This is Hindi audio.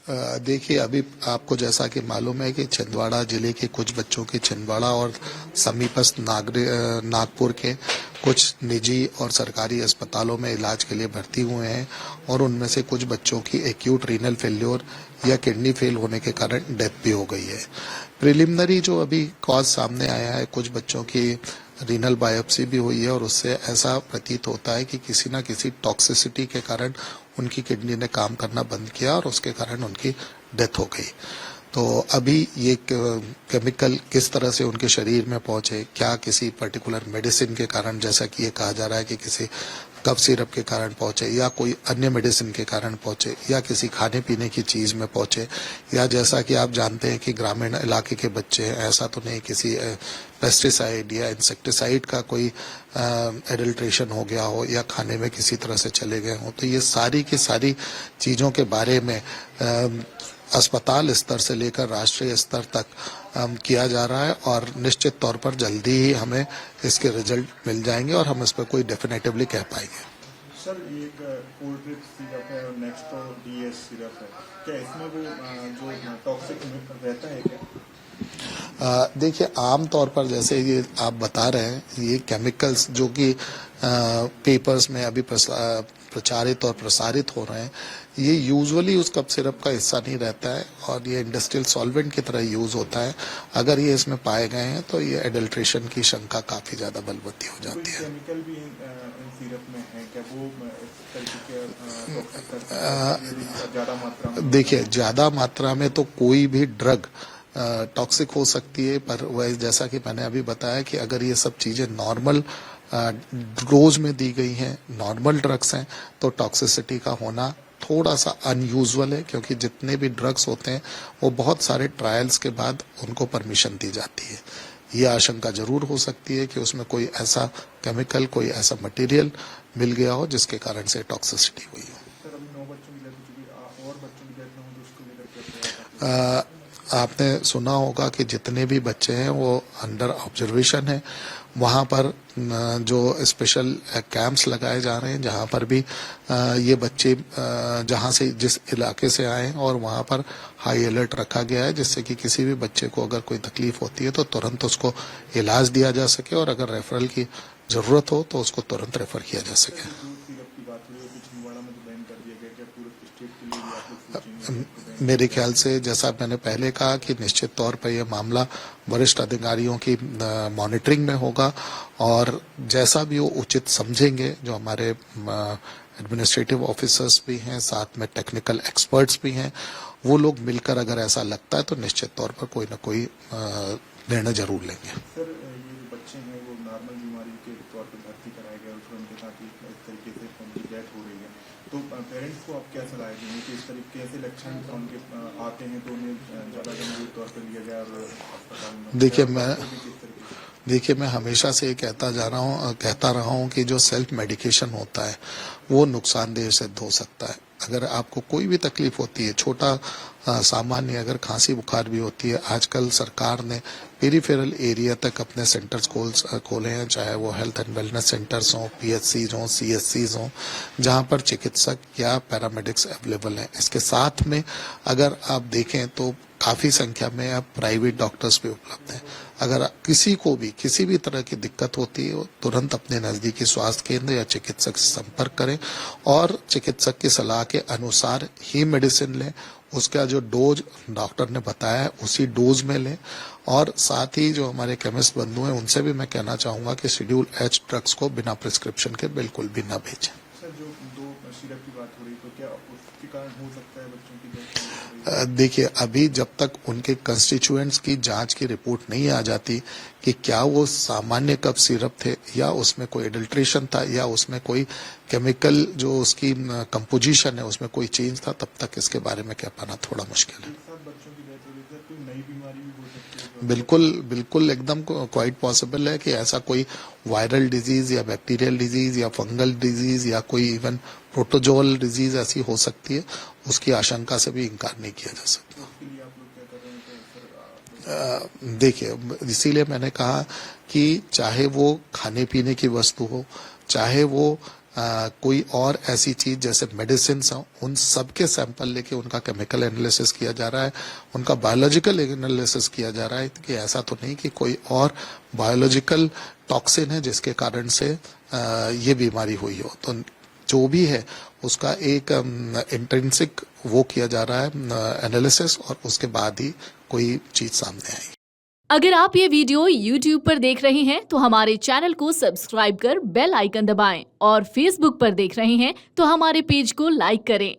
देखिए, अभी आपको जैसा कि मालूम है कि छिंदवाड़ा जिले के कुछ बच्चों के छिंदवाड़ा और समीपस्थ नागपुर के कुछ निजी और सरकारी अस्पतालों में इलाज के लिए भर्ती हुए हैं और उनमें से कुछ बच्चों की एक्यूट रीनल फेल्योर या किडनी फेल होने के कारण डेथ भी हो गई है। प्रिलिमिनरी जो अभी कॉज सामने आया है, कुछ बच्चों की रीनल बायोप्सी भी हुई है और उससे ऐसा प्रतीत होता है कि किसी न किसी टॉक्सिसिटी के कारण उनकी किडनी ने काम करना बंद किया और उसके कारण उनकी डेथ हो गई। तो अभी ये केमिकल किस तरह से उनके शरीर में पहुंचे, क्या किसी पर्टिकुलर मेडिसिन के कारण, जैसा कि ये कहा जा रहा है कि किसी कफ सिरप के कारण पहुंचे या कोई अन्य मेडिसिन के कारण पहुंचे या किसी खाने पीने की चीज में पहुंचे, या जैसा कि आप जानते हैं कि ग्रामीण इलाके के बच्चे हैं, ऐसा तो नहीं किसी पेस्टिसाइड या इंसेक्टिसाइड का कोई एडल्ट्रेशन हो गया हो या खाने में किसी तरह से चले गए हो। तो ये सारी की सारी चीजों के बारे में अस्पताल स्तर से लेकर राष्ट्रीय स्तर तक किया जा रहा है और निश्चित तौर पर जल्दी ही हमें इसके रिजल्ट मिल जाएंगे और हम इस पर कोई डेफिनेटिवली कह पाएंगे। सर, ये एक कोल्ड ड्रिप सिरप है और नेक्स्ट तो डीएस सिरप है, क्या इसमें वो जो टॉक्सिक रहता है क्या? देखिए, आमतौर पर जैसे ये आप बता रहे हैं, ये केमिकल्स जो कि पेपर्स में अभी प्रचारित और प्रसारित हो रहे हैं, ये यूजुअली उस कप सिरप का हिस्सा नहीं रहता है और ये इंडस्ट्रियल सॉल्वेंट की तरह यूज होता है। अगर ये इसमें पाए गए हैं तो ये एडल्ट्रेशन की शंका काफी ज्यादा बलवती हो जाती है। केमिकल भी इन सिरप में है क्या? वो ज्यादा मात्रा में? देखिए, ज्यादा मात्रा में तो कोई भी ड्रग टॉक्सिक हो सकती है, पर वह जैसा कि मैंने अभी बताया कि अगर ये सब चीजें नॉर्मल डोज में दी गई हैं, नॉर्मल ड्रग्स हैं, तो टॉक्सिसिटी का होना थोड़ा सा अनयूजुअल है, क्योंकि जितने भी ड्रग्स होते हैं वो बहुत सारे ट्रायल्स के बाद उनको परमिशन दी जाती है। ये आशंका जरूर हो सकती है कि उसमें कोई ऐसा केमिकल, कोई ऐसा मटेरियल मिल गया हो जिसके कारण से टॉक्सिसिटी हुई हो। आपने सुना होगा कि जितने भी बच्चे हैं वो अंडर ऑब्जर्वेशन है। वहाँ पर जो स्पेशल कैंप्स लगाए जा रहे हैं, जहाँ पर भी ये बच्चे जहाँ से जिस इलाके से आए हैं, और वहाँ पर हाई अलर्ट रखा गया है, जिससे कि किसी भी बच्चे को अगर कोई तकलीफ होती है तो तुरंत उसको इलाज दिया जा सके और अगर रेफरल की जरूरत हो तो उसको तुरंत रेफर किया जा सके। मेरे ख्याल से, जैसा मैंने पहले कहा, कि निश्चित तौर पर यह मामला वरिष्ठ अधिकारियों की मॉनिटरिंग में होगा और जैसा भी वो उचित समझेंगे, जो हमारे एडमिनिस्ट्रेटिव ऑफिसर्स भी हैं, साथ में टेक्निकल एक्सपर्ट्स भी हैं, वो लोग मिलकर अगर ऐसा लगता है तो निश्चित तौर पर कोई ना कोई निर्णय जरूर लेंगे। सर, ये बच्चे हैं वो नॉर्मल बीमारी के तौर पर भर्ती कराए गए और फिर उनके साथ इस तरीके से उनकी डेथ हो रही है, तो पेरेंट्स को आप क्या सलाह देंगे कि इस तरीके से लक्षण उनके आते हैं तो उन्हें ज्यादा गंभीर तौर पर लिया जाए और अस्पताल में? देखिए, मैं हमेशा से ये कहता रहा हूँ कि जो सेल्फ मेडिकेशन होता है वो नुकसानदेह सिद्ध हो सकता है। अगर आपको कोई भी तकलीफ होती है, छोटा सामान्य अगर खांसी बुखार भी होती है, आजकल सरकार ने पेरिफेरल एरिया तक अपने सेंटर्स खोले हैं, चाहे वो हेल्थ एंड वेलनेस सेंटर्स हों, पीएचसीज हों, सीएचसीज हों, जहां पर चिकित्सक या पैरामेडिक्स अवेलेबल हैं। इसके साथ में अगर आप देखें तो काफी संख्या में अब प्राइवेट डॉक्टर्स भी उपलब्ध हैं। अगर किसी को भी किसी भी तरह की दिक्कत होती है, तुरंत अपने नजदीकी स्वास्थ्य केंद्र या चिकित्सक से संपर्क करें और चिकित्सक की सलाह के अनुसार ही मेडिसिन लें। उसका जो डोज डॉक्टर ने बताया है उसी डोज में लें, और साथ ही जो हमारे केमिस्ट बंधु हैं उनसे भी मैं कहना चाहूंगा कि शेड्यूल एच ड्रग्स को बिना प्रिस्क्रिप्शन के बिल्कुल भी न भेजें। सर, जो 2 सिरप की बात हो रही, तो क्या उसके कारण हो सकता है बच्चों की? देखिए, अभी जब तक उनके कंस्टिट्यूएंट्स की जांच की रिपोर्ट नहीं आ जाती कि क्या वो सामान्य कफ सिरप थे या उसमें कोई एडल्ट्रेशन था या उसमें कोई केमिकल जो उसकी कंपोजिशन है उसमें कोई चेंज था, तब तक इसके बारे में कह पाना थोड़ा मुश्किल है। बिल्कुल एकदम क्वाइट पॉसिबल है कि ऐसा कोई वायरल डिजीज या बैक्टीरियल डिजीज या फंगल डिजीज या कोई इवन प्रोटोजोअल डिजीज ऐसी हो सकती है, उसकी आशंका से भी इनकार नहीं किया जा सकता। देखिए, इसीलिए मैंने कहा कि चाहे वो खाने पीने की वस्तु हो, चाहे वो कोई और ऐसी चीज जैसे मेडिसिन हो, उन सब के सैंपल लेके उनका केमिकल एनालिसिस किया जा रहा है, उनका बायोलॉजिकल एनालिसिस किया जा रहा है कि ऐसा तो नहीं कि कोई और बायोलॉजिकल टॉक्सिन है जिसके कारण से ये बीमारी हुई हो। तो जो भी है उसका एक इंट्रिंसिक वो किया जा रहा है एनालिसिस, और उसके बाद ही कोई चीज सामने आएगी। अगर आप ये वीडियो YouTube पर देख रहे हैं तो हमारे चैनल को सब्सक्राइब कर बेल आइकन दबाएं, और Facebook पर देख रहे हैं तो हमारे पेज को लाइक करें।